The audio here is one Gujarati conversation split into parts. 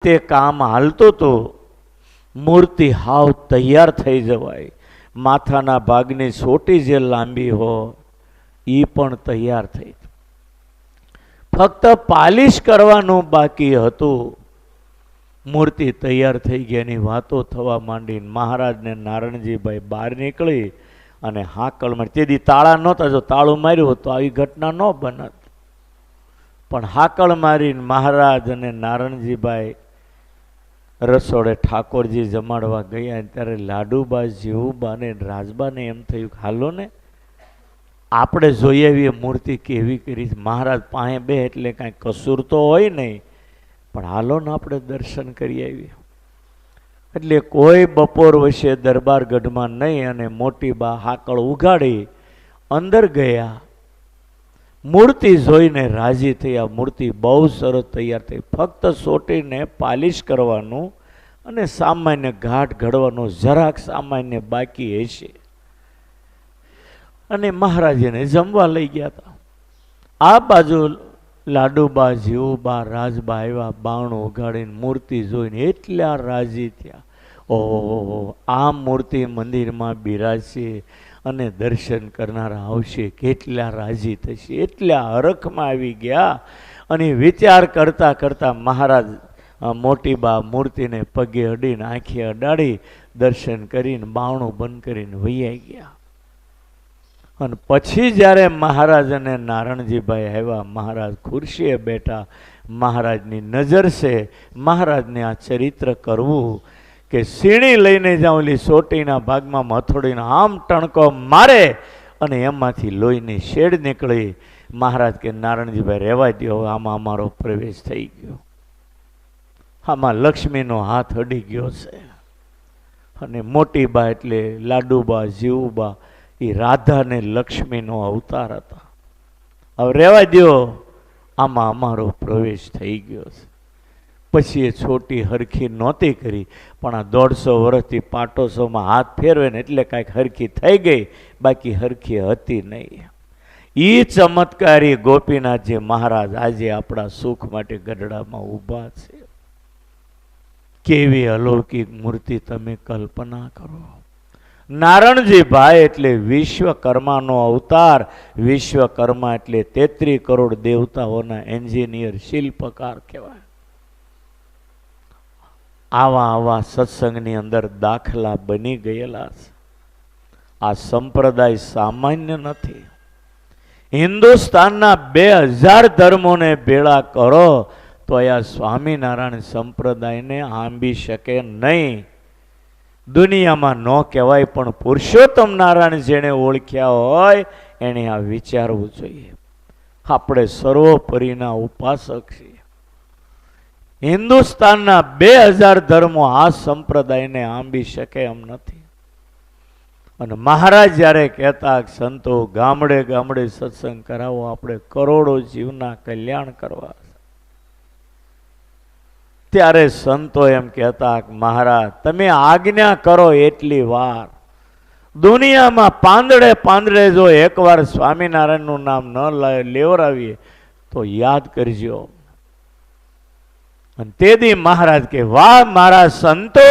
રીતે કામ હાલતું હતું. મૂર્તિ હાવ તૈયાર થઈ જવાય, માથાના ભાગની સોટી જે લાંબી હોય એ પણ તૈયાર થઈ, ફક્ત પાલિશ કરવાનું બાકી હતું. મૂર્તિ તૈયાર થઈ ગયાની વાતો થવા માંડી. મહારાજને નારણજીભાઈ બહાર નીકળી અને હાકળમાં, તેથી તાળા નહોતા, જો તાળું માર્યું તો આવી ઘટના ન બનત. પણ હાકળ મારીને મહારાજ અને નારણજીભાઈ રસોડે ઠાકોરજી જમાડવા ગયા. ત્યારે લાડુબા, જીવુબા ને રાજબાને એમ થયું કે હાલો ને આપણે જોઈ આવીએ મૂર્તિ કેવી કરી. મહારાજ પાસે બે એટલે કાંઈ કસૂર તો હોય નહીં, પણ હાલો ને આપણે દર્શન કરી આવીએ. એટલે કોઈ બપોર વચ્ચે દરબારગઢમાં નહીં અને મોટી બા હાકળ ઉગાડી અંદર ગયા. મૂર્તિ જોઈને રાજી થયા. મૂર્તિ બહુ સરસ તૈયાર થઈ, ફક્ત સોટીને પાલિશ કરવાનું અને સામાન્ય ઘાટ ઘડવાનું જરાક સામાન્ય બાકી હશે. અને મહારાજને જમવા લઈ ગયા હતા. આ બાજુ લાડુબા, જીવુબા, રાજબા આવ્યા. બાણું ઉગાડીને મૂર્તિ જોઈને એટલા રાજી થયા. ઓહો, આ મૂર્તિ મંદિરમાં બિરાજશે અને દર્શન કરનારા આવશે, કેટલા રાજી થશે. એટલા હરખમાં આવી ગયા. અને વિચાર કરતા કરતા મહારાજ મોટી બા મૂર્તિને પગે અડીને આંખે અડાડી દર્શન કરીને બાવણું બંધ કરીને વૈયા ગયા. અને પછી જ્યારે મહારાજ અને નારણજીભાઈ આવ્યા, મહારાજ ખુરશીએ બેઠા. મહારાજની નજર છે મહારાજને આ ચરિત્ર કરવું કે સીણી લઈને જાઉં, ઓલી સોટીના ભાગમાં હથોડીને આમ ટણકો મારે અને એમાંથી લોહીની શેડ નીકળી. મહારાજ કે નારણજીભાઈ રહેવા દો, આમાં અમારો પ્રવેશ થઈ ગયો, આમાં લક્ષ્મીનો હાથ અડી ગયો છે. અને મોટી બા એટલે લાડુબા, જીવુબા એ રાધા ને લક્ષ્મીનો અવતાર હતા. હવે રહેવા દો, આમાં અમારો પ્રવેશ થઈ ગયો છે. પછી એ છોટી હરખી નહોતી કરી, પણ આ 150 વર્ષથી પાટોત્સવમાં હાથ ફેરવે ને એટલે કાંઈક હરખી થઈ ગઈ, બાકી હરખી હતી નહીં. એ ચમત્કારી ગોપીનાથજી મહારાજ આજે આપણા સુખ માટે ગઢડામાં ઊભા છે. કેવી અલૌકિક મૂર્તિ તમે કલ્પના કરો. નારણજીભાઈ એટલે વિશ્વકર્માનો અવતાર. વિશ્વકર્મા એટલે 33 કરોડ દેવતાઓના એન્જિનિયર, શિલ્પકાર કહેવાય. આવા સત્સંગની અંદર દાખલા બની ગયેલા છે. આ સંપ્રદાય સામાન્ય નથી. હિન્દુસ્તાનના 2000 ધર્મોને ભેળા કરો તો આ સ્વામિનારાયણ સંપ્રદાયને આંબી શકે નહીં. દુનિયામાં ન કહેવાય, પણ પુરુષોત્તમ નારાયણ જેણે ઓળખ્યા હોય એણે આ વિચારવું જોઈએ. આપણે સર્વોપરીના ઉપાસક છીએ. હિન્દુસ્તાનના 2000 ધર્મો આ સંપ્રદાયને આંબી શકે એમ નથી. અને મહારાજ જ્યારે કહેતા સંતો ગામડે ગામડે સત્સંગ કરાવો, આપણે કરોડો જીવના કલ્યાણ કરવા, ત્યારે સંતો એમ કહેતા મહારાજ તમે આજ્ઞા કરો એટલી વાર. દુનિયામાં પાંદડે પાંદડે જો એકવાર સ્વામિનારાયણનું નામ ન લેવરાવીએ તો યાદ કરજો. અને તેથી મહારાજ કે વાહ મારા સંતો,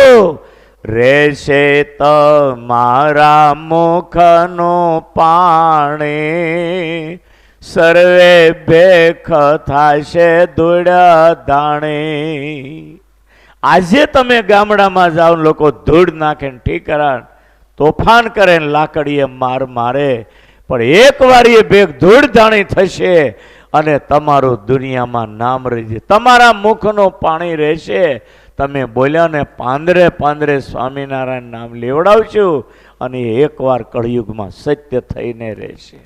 રેશે તમારા મુખનું પાણી, સર્વે ભેખ થાશે ધૂળ ધાણી. આજે તમે ગામડામાં જાઓ, લોકો ધૂળ નાખે ને ઠીકરા તોફાન કરે ને લાકડીએ માર મારે, પણ એકવાર એ ભેખ ધૂળ ધાણી થશે અને તમારું દુનિયામાં નામ રહેશે. તમારા મુખનું પાણી રહેશે. તમે બોલ્યા ને પાંદરે પાંદરે સ્વામિનારાયણ નામ લેવડાવશું અને એકવાર કળિયુગમાં સત્ય થઈને રહેશે.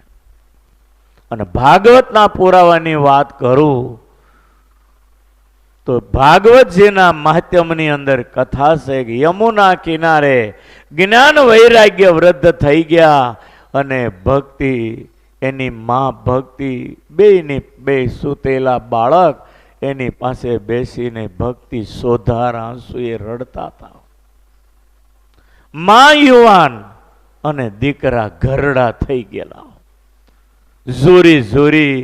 અને ભાગવતના પુરાવાની વાત કરું તો ભાગવતજીના મહાત્મ્યની અંદર કથા છે કે યમુના કિનારે જ્ઞાન વૈરાગ્ય વૃદ્ધ થઈ ગયા અને ભક્તિ, એની માં ભક્તિ, બે સુતેલા બાળક એની પાસે બેસીને ભક્તિ સોધાર આંસુએ રડતા હતા. માં યુવાન અને દીકરા ઘરડા થઈ ગયેલા. ઝૂરી ઝૂરી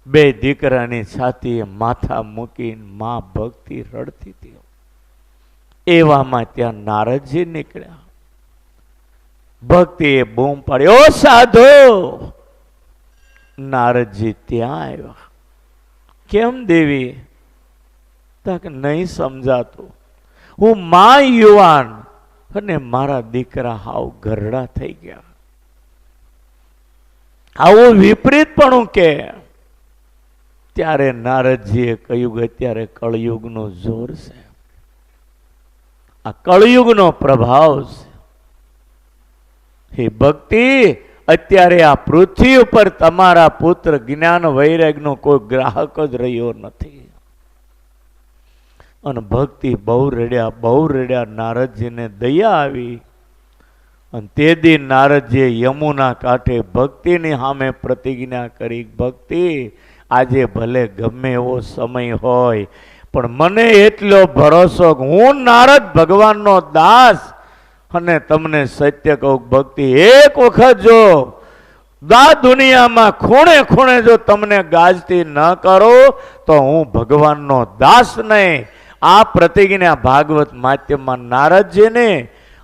બે દીકરાની છાતીએ માથા મૂકીને માં ભક્તિ રડતી હતી. એવામાં ત્યાં નારદજી નીકળ્યા. ભક્તિએ બૂમ પાડી, ઓ સાધુ! નારદજી ત્યાં આવ્યા. કેમ દેવી? તક નહીં સમજાતું. હું માં યુવાન અને મારા દીકરા હાવ ઘરડા થઈ ગયા. આવું વિપરીતપણું કે? ત્યારે નારદજીએ કહ્યું કે અત્યારે કળયુગનો જોર છે, આ કળયુગનો પ્રભાવ છે. હે ભક્તિ, અત્યારે આ પૃથ્વી ઉપર તમારા પુત્ર જ્ઞાન વૈરાગનો કોઈ ગ્રાહક જ રહ્યો નથી. અને ભક્તિ બહુ રડ્યા. નારદજીને દયા આવી અને તે દી નારદજીએ યમુના કાંઠે ભક્તિની સામે પ્રતિજ્ઞા કરી, ભક્તિ આજે ભલે ગમે એવો સમય હોય પણ મને એટલો ભરોસો કે હું નારદ ભગવાનનો દાસ અને તમને સત્ય કહું, ભક્તિ એક વખત જો દુનિયામાં ખૂણે ખૂણે જો તમને ગાજતી ન કરો તો હું ભગવાનનો દાસ નહીં. આ પ્રતિજ્ઞા ભાગવત માધ્યમમાં નારદજીને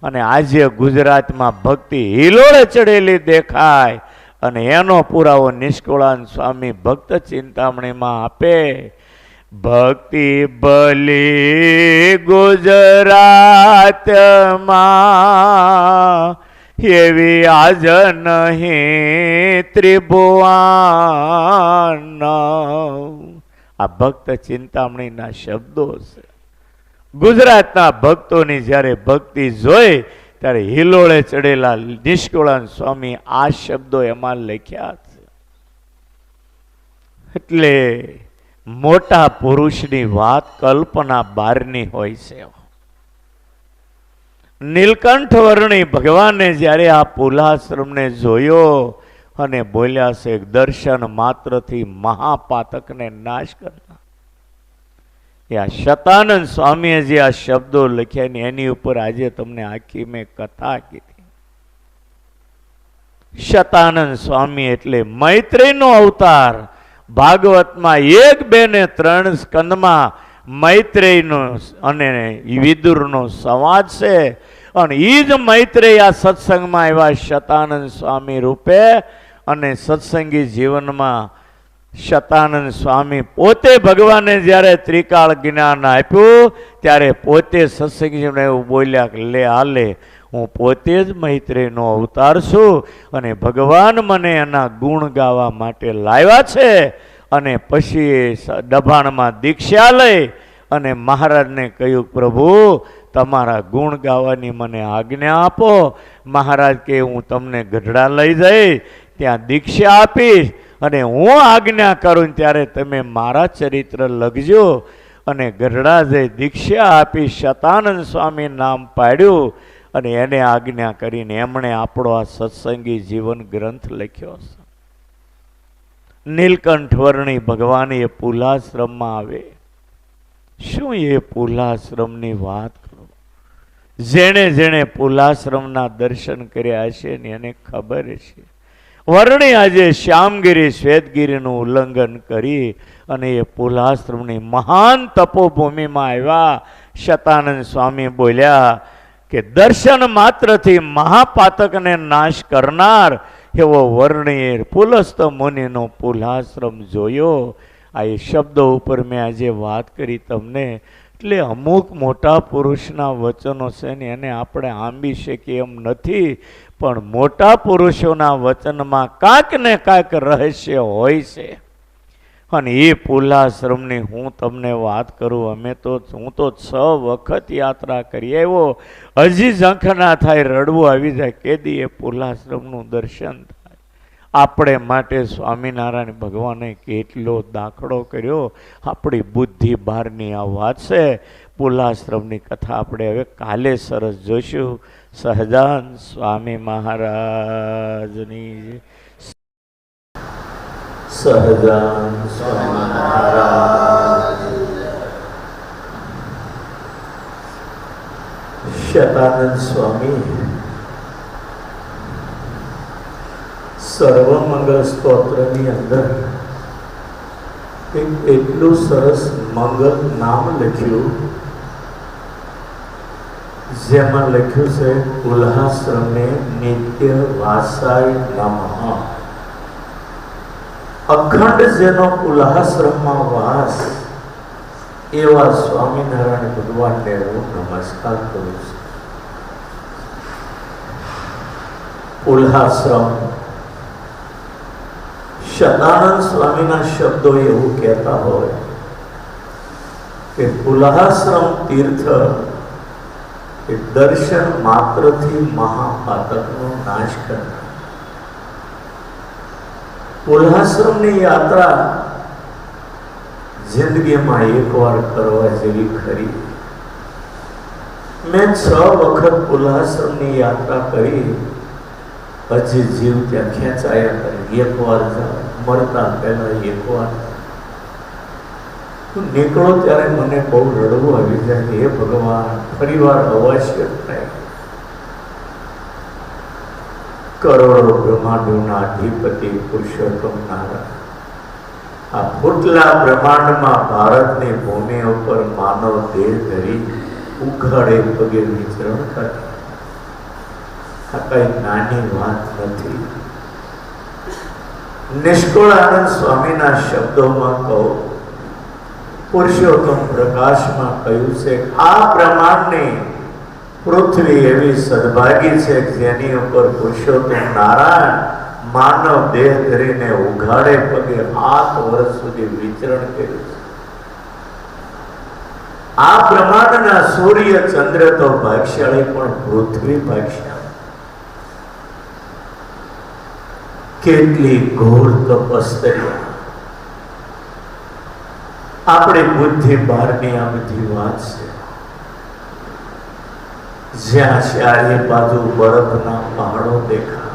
અને આજે ગુજરાતમાં ભક્તિ હિલોળે ચડેલી દેખાય. અને એનો પુરાવો નિષ્કુળાનંદ સ્વામી ભક્ત ચિંતામણીમાં આપે. ભક્તિ બલી ગુજરાતમાં એવી આજ નહીં ત્રિભુવન. આ ભક્ત ચિંતામણીના શબ્દો છે. ગુજરાતના ભક્તોની જ્યારે ભક્તિ જોઈ ત્યારે હિલોળે ચડેલા નિષ્કુળાનંદ સ્વામી આ શબ્દો એમાં લખ્યા છે. એટલે મોટા પુરુષની વાત કલ્પના બહારની હોય છે. નીલકંઠ વર્ણી ભગવાને જ્યારે આ પુલાશ્રમને જોયો અને બોલ્યા છે, દર્શન માત્રથી મહાપાતકને નાશ કરતા. આ શતાનંદ સ્વામીએ જે આ શબ્દો લખ્યા ને એની ઉપર આજે તમને આખી મેં કથા કીધી. શતાનંદ સ્વામી એટલે મૈત્રીનો અવતાર. ભાગવતમાં 1, 2 ને 3 સ્કંદમાં મૈત્રેયનો અને વિદુરનો સંવાદ છે. અને એ જ મૈત્રેય આ સત્સંગમાં એવા શતાનંદ સ્વામી રૂપે અને સત્સંગી જીવનમાં શતાનંદ સ્વામી પોતે ભગવાને જ્યારે ત્રિકાળ જ્ઞાન આપ્યું ત્યારે પોતે સત્સંગીને એવું બોલ્યા કે લે હાલે, હું પોતે જ મૈત્રીનો અવતાર છું અને ભગવાન મને એના ગુણ ગાવા માટે લાવ્યા છે. અને પછી દભાણમાં દીક્ષા લઈ અને મહારાજને કહ્યું, પ્રભુ તમારા ગુણ ગાવાની મને આજ્ઞા આપો. મહારાજ કે હું તમને ગઢડા લઈ જઈ ત્યાં દીક્ષા આપીશ અને હું આજ્ઞા કરું ત્યારે તમે મારા ચરિત્ર લખજો. અને ગઢડા જઈ દીક્ષા આપી શતાનંદ સ્વામી નામ પાડ્યું અને એને આજ્ઞા કરીને એમણે આપણો આ સત્સંગી જીવન ગ્રંથ લખ્યો છે. નીલકંઠ વર્ણી ભગવાન એ પુલાશ્રમમાં આવે. શું એ પુલાશ્રમની વાત કરું? જેણે જેણે પુલાશ્રમના દર્શન કર્યા હશે ને એને ખબર છે. વર્ણી આજે શ્યામગીરી શ્વેતગીરીનું ઉલ્લંઘન કરી અને એ પુલાશ્રમની મહાન તપોભૂમિમાં આવ્યા. શતાનંદ સ્વામી બોલ્યા કે દર્શન માત્રથી મહાપાતકને નાશ કરનાર એવો વર્ણીએ પુલસ્ત મુનિનો પુલાશ્રમ જોયો. આ એ શબ્દો ઉપર મેં આજે વાત કરી તમને. એટલે અમુક મોટા પુરુષના વચનો છે ને એને આપણે આંબી શકીએ એમ નથી, પણ મોટા પુરુષોના વચનમાં કાંક ને કાંક રહસ્ય હોય છે. અને એ પુલાશ્રમની હું તમને વાત કરું. હું તો 6 વખત યાત્રા કરી આવ્યો. હજી ઝંખ ના થાય, રડવું આવી જાય કેદી એ પુલાશ્રમનું દર્શન થાય. આપણે માટે સ્વામિનારાયણ ભગવાને કેટલો દાખલો કર્યો. આપણી બુદ્ધિ બહારની આ વાત છે. પુલાશ્રમની કથા આપણે હવે કાલે સરસ જોઈશું. સહજાન સ્વામી મહારાજની સહજાન સ્વામી મહારાજ. શતાનંદ સ્વામી સર્વમંગળ સ્તોત્રની અંદર એટલું સરસ મંગલ નામ લખ્યું, જેમાં લખ્યું છે ઉલ્હાશ્રમે નિત્ય વાસાય નમઃ. અખંડ જેનો ઉલ્હાશ્રમમાં વાસ, એવા સ્વામિનારાયણ ભગવાનને હું નમસ્કાર કરું છું. ઉલ્હાશ્રમ, સદાનંદ સ્વામીના શબ્દો એવું કહેતા હોય કે ઉલ્હાશ્રમ તીર્થ એ દર્શન માત્રથી મહાપાતકનો નાશ કરનાર. ઉલ્હાશ્રમની યાત્રા જિંદગીમાં એકવાર કરવા જેવી ખરી. મેં 6 વખત ઉલ્હાશ્રમની યાત્રા કરી, હજી જીવ ત્યાં ખેંચાયા કરે. એકવાર જાઓ, મળતા પહેલા એકવાર નીકળો ત્યારે મને બહુ રડવું આવી જાય. હે ભગવાન, ફરી વાર અવશ્ય થાય. કરોડો બ્રહ્માંડોના અધિપતિ પુરુષોત્તમ નારાયણ આ ફૂટલા બ્રહ્માંડમાં ભારતની ભૂમિ ઉપર માનવ દેહ ધરી ઉઘાડે પગે વિચરણ કરે. આ કઈ નાની વાત નથી. નિષ્કુળ આનંદ સ્વામીના શબ્દોમાં કહું, પુરુષોત્તમ પ્રકાશમાં કહ્યું છે, આ બ્રહ્માંડની પૃથ્વી એવી સદભાગી છે જેની ઉપર પુરુષોત્તમ નારાયણ માનવ દેહ ધરીને ઉઘાડે પગે 8 વર્ષ સુધી વિચરણ કર્યું છે. આ બ્રહ્માંડના સૂર્ય ચંદ્ર તો ભાગ્યશાળી, પણ પૃથ્વી ભાગ્યશાળી. કેટલી ઘોર તપસ્યા. આપણી બુદ્ધિ બહારની આ બધી વાત છે. જ્યાં ચારે બાજુ બરફના પહાડો દેખા,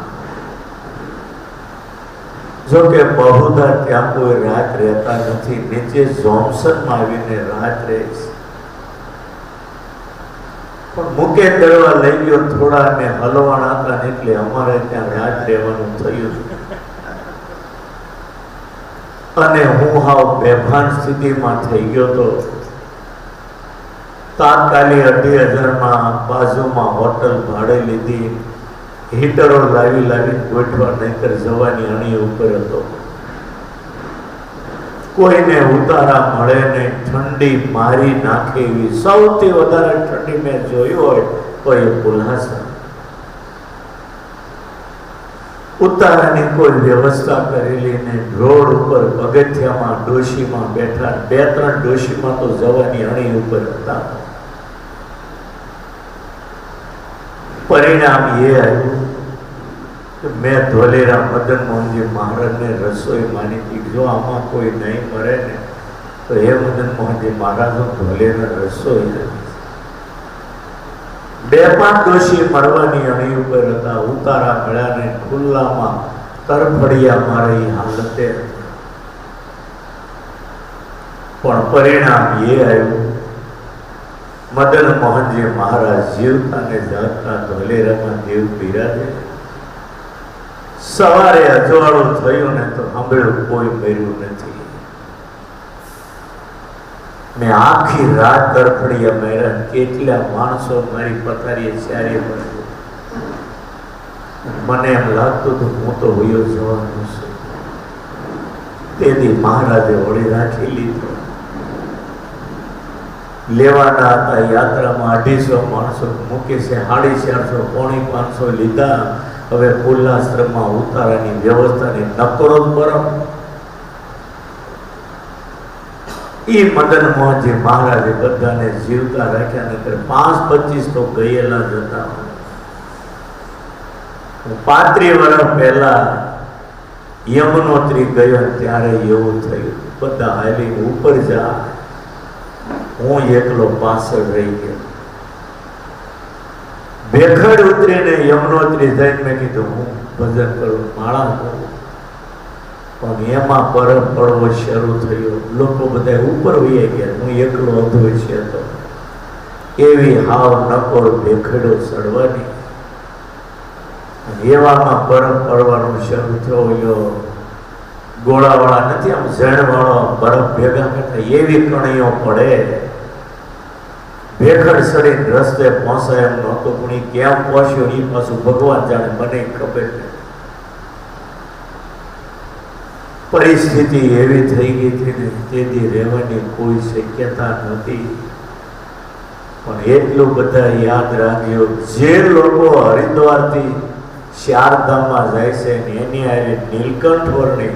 જો કે બહુધા ત્યાં કોઈ રાત રહેતા નથી. નીચે જોન્સનમાં આવીને રાત રહે છે. પણ મુકે દળવા લઈ ગયો થોડા, ને હલવાના હતા એટલે અમારે ત્યાં રાત રહેવાનું થયું. અને હું હાવ બેભાન સ્થિતિમાં થઈ ગયો તો તાત્કાલિક 2,500 બાજુમાં હોટલ ભાડે લીધી. હીટરો લાવી ગોઠવા, નહીતર જવાની અણી ઉપર હતો. કોઈને ઉતારા મળે ને, ઠંડી મારી નાખે એવી. સૌથી વધારે ઠંડી મેં જોયું હોય તો એ ઉલ્હાશ્રમ. ઉતારાની કોઈ વ્યવસ્થા કરેલી ને, રોડ ઉપર પગથિયામાં ડોશીમાં બેઠા. 2-3 ડોશીમાં તો જવાની અણી ઉપર હતા. પરિણામ એ આવ્યું કે મેં ધોલેરા મદન મોહનજી મહારાજને રસોઈ માની હતી. જો આમાં કોઈ નહીં મરે ને તો હે મદન મોહનજી મહારાજ, ધોલેરા રસોઈ. 2-5 દોષી મરવાની અણી ઉપર હતા. ઉતારા મળ્યા ને ખુલ્લામાં તરફડિયા મારી હાલતે. પણ પરિણામ એ આવ્યું, મદન મોહનજી મહારાજ જીવતા ને જાગતા ધોલેરામાં દેવ બિરાજે. સવારે અજવાળું થયું ને તો સાંભળ્યું કોઈ મર્યું નથી. મેં આખી રાત તરફડિયા માર્યા. કેટલા માણસો મારી પથારીએ ચારે પડ્યું. મને એમ લાગતું હતું હું તો વયો જવાનું છું. તેથી મહારાજે વળી રાખી લીધો. લેવાના હતા યાત્રામાં 250 માણસો મૂકે છે. 450 પોણી 500 લીધા. હવે ઉલ્હાશ્રમમાં ઉતારાની વ્યવસ્થાની નકરો પરમ. એ મદન મોહનજી મહારાજે બધાને જીવતા રાખ્યા. નકર 5-25 તો ગયેલા જ હતા. 35 વર્ષ પહેલા યમનોત્રી ગયો ત્યારે એવું થયું, બધા હાલી ઉપર જા, હું એકલો પાછળ રહી ગયો. ભેખડ ઉતરીને યમનોત્રી જઈને મેં કીધું હું ભજન કરું, માળા કરું. પણ એમાં બરફ પડવો શરૂ થયો. લોકો બધા ઉપર વહી ગયા. હું એકલો અધવચ્ચે હતો. એવી હાવ નકોર ભેખડો ચડવાની. એવામાં બરફ પડવાનું શરૂ થયો. ગોળાવાળા નથી, આમ ઝેણવાળો બરફ ભેગા કરતા એવી કણીઓ પડે. ભેખડ સડીને રસ્તે પહોંચાય એમ નહોતું, પણ એ કેમ પહોંચ્યો એ પાછું ભગવાન જાણે, મને ખબર નહીં. પરિસ્થિતિ એવી થઈ ગઈ હતી ને તેથી રહેવાની કોઈ શક્યતા નહોતી. પણ એટલું બધા યાદ રાખ્યો, જે લોકો હરિદ્વારથી ચારધામમાં જાય છે ને એની હારે નીલકંઠ વર્ણિ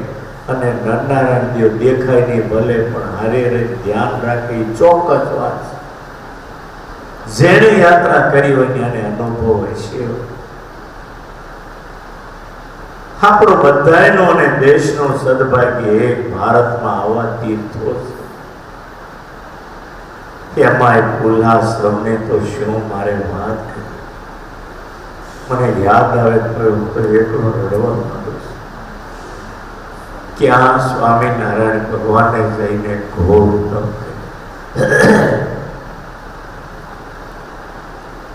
અને નરનારાયણ દેવ દેખાય નહીં ભલે, પણ હારે ધ્યાન રાખે એ ચોક્કસ વાત છે. જેણે યાત્રા કરી હોય એને અનુભવ હોય છે. આપણો બધાનો અને દેશનો સદભાગ્ય એક ભારતમાં આવા તીર્થો છે. એમાં ઉલ્લાશ્રમને તો શું મારે વાત કરી. મને યાદ આવે તો એકલો રડવા માંડું છું. ક્યાં સ્વામિનારાયણ ભગવાને જઈને ઘોર તપ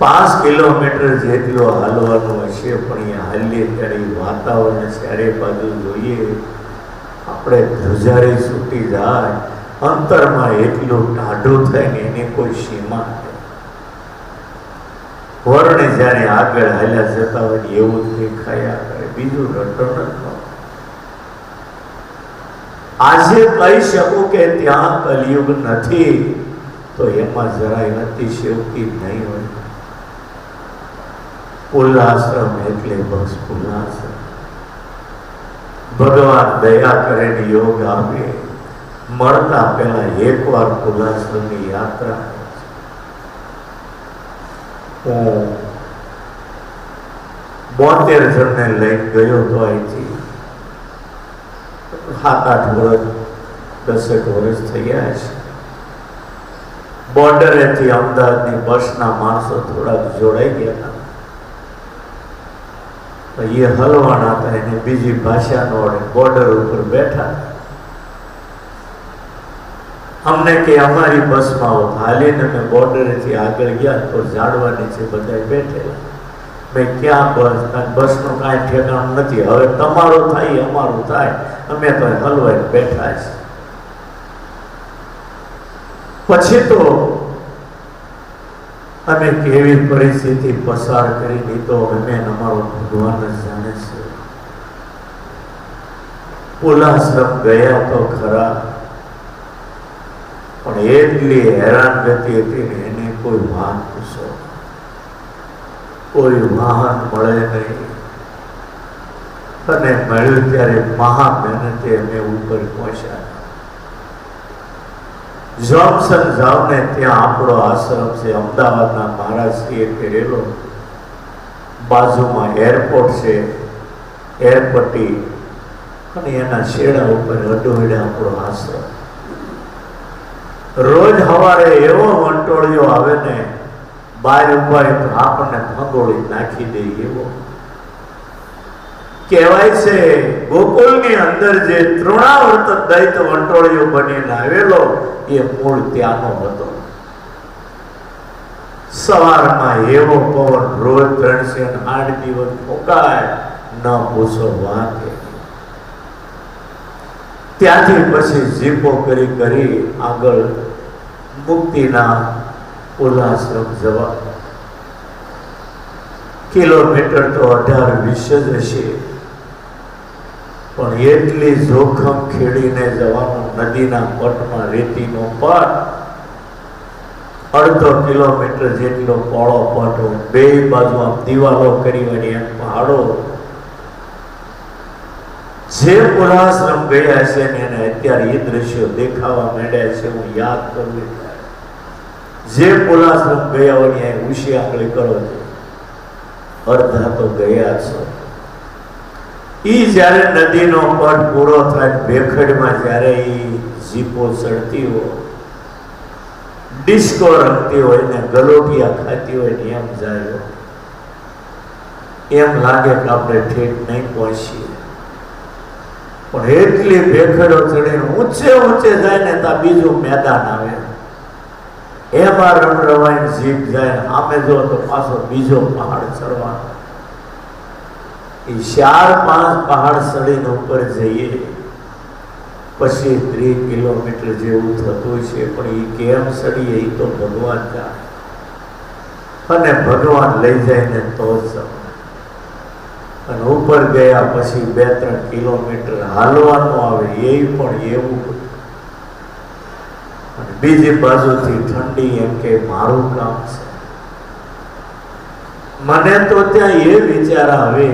5 કિલોમીટર જેટલો હાલવાનું હશે, પણ એ હાલીએ ત્યારે વાતાવરણ ચારે બાજુ જોઈએ આપણે ધ્રુજારી છૂટી જાય, અંતરમાં એટલું ટાઢું થાય ને એની કોઈ સીમા નહીં. વર્ણે જ્યારે આગળ હાલ્યા જતા હોય એવું જ દેખાયા કરે, બીજું રટણ જ. આજે કહી શકું કે ત્યાં કલિયુગ નથી તો એમાં જરાય અતિશયોક્તિ નહીં હોય. ઉલ્લાશ્રમ એટલે બસ ઉલ્લાશ્રમ. ભગવાન દયા કરે ને યોગ આપે, મળતા પહેલા એકવાર ઉલ્લાશ્રમની યાત્રા. હું 72 જણને લઈને ગયો તો અહીંથી 7-8 વર્ષ 10 વર્ષ થઈ ગયા છે. બોર્ડરેથી અમદાવાદની બસના માણસો થોડાક જોડાઈ ગયા હતા. એ હલવાના હતા, એને બીજી ભાષા નો આવડે, બોર્ડર ઉપર બેઠા. અમને કે અમારી બસમાં આવો. હાલીને અમે બોર્ડરેથી આગળ ગયા તો ઝાડવા નીચે બધા બેઠેલા. મેં ક્યાં બસનું કાંઈ ઠેકાણું નથી, હવે તમારું થાય અમારું થાય, અમે તો હલવાઈ બેઠા છે. પછી તો અમે કેવી પરિસ્થિતિ પસાર કરી દીધો અમે અમારો ભગવાન જ જાણે છે. ઉલ્લાશ્રમ ગયા તો ખરા, પણ એટલી હેરાનગતિ હતી ને એની કોઈ વાત પૂછો. કોઈ વાહન મળે નહીં, અને મળ્યું ત્યારે મહા મહેનતે અમે ઉપર પહોંચ્યા. જોન્સન જાવ ને ત્યાં આપણો આશ્રમ છે, અમદાવાદના મહારાજશ્રીએ કરેલો. બાજુમાં એરપોર્ટ છે, એરપટ્ટી, અને એના શેડા ઉપર અડોડે આપણો આશ્રમ. રોજ સવારે એવો વંટોળિયો આવે ને, બહાર ઉભા તો આપણને ભંગોળી નાખી દે એવો. કહેવાય છે ગોકુળની અંદર જે તૃણાવર્ત દૈત વંટોળિયો બનીને આવેલો એ મૂળ ત્યાંનો હતો. સવારમાં એવો પવન રોજ 308 દિવસ ફૂંકાય, ન પૂછો વાત. ત્યાંથી પછી જીપો કરી આગળ મુક્તિના ઉલ્લાશ્રમ જવા. કિલોમીટર તો 18-20 જ હશે, પણ એટલી જોખમ ખેડીને જવાનું. નદીના પટમાં રેતીનો પટ, 1/2 કિલોમીટર જેટલો પોળો પટ, બે બાજુ આમ દિવાલો કરી વળી એમ પહાડો. જે ઉલ્લાશ્રમ ગયા છે ને એને અત્યારે એ દ્રશ્યો દેખાવા માંડ્યા છે. હું યાદ કરું જે ઉલ્લાશ્રમ ગયા હોય ઉશી આંગળી કરો છો, અડધા તો ગયા છો. ઈ જ્યારે નદીનો પટ પૂરો થાય, ભેખડમાં જ્યારે ઈ જીપો ચડતી હોય, ડિસ્કો રમતી હોય ને ગલોટિયા ખાતી હોય ને એમ જાય, એમ લાગે કે આપણે ઠેઠ નહીં પહોંચીએ. પણ એટલી ભેખડો ચડીને ઊંચે જાય ને ત્યાં બીજું મેદાન આવે. એમાં રમરવાઈને જીપ જાય, આમે જો તો પાછો બીજો પહાડ ચડવાનો. 4-5 પહાડ ચડીને ઉપર જઈએ પછી 3 કિલોમીટર જેવું થતું છે, પણ એ કેમ સડીએ એ તો ભગવાન જાણે, અને ભગવાન લઈ જાય ને તો જ સમજાય. અને ઉપર ગયા પછી 2-3 કિલોમીટર હાલવાનું આવે, એ પણ એવું. અને બીજી બાજુથી ઠંડી, એમ કે મારું કામ છે. મને તો ત્યાં એ વિચાર આવે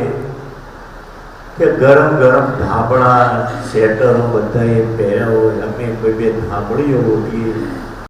કે ગરમ ગરમ ધાબળા, સ્વેટરો બધા એ પહેર્યા હોય, અમે કોઈ બે ધાબળીઓ ઓઢીએ,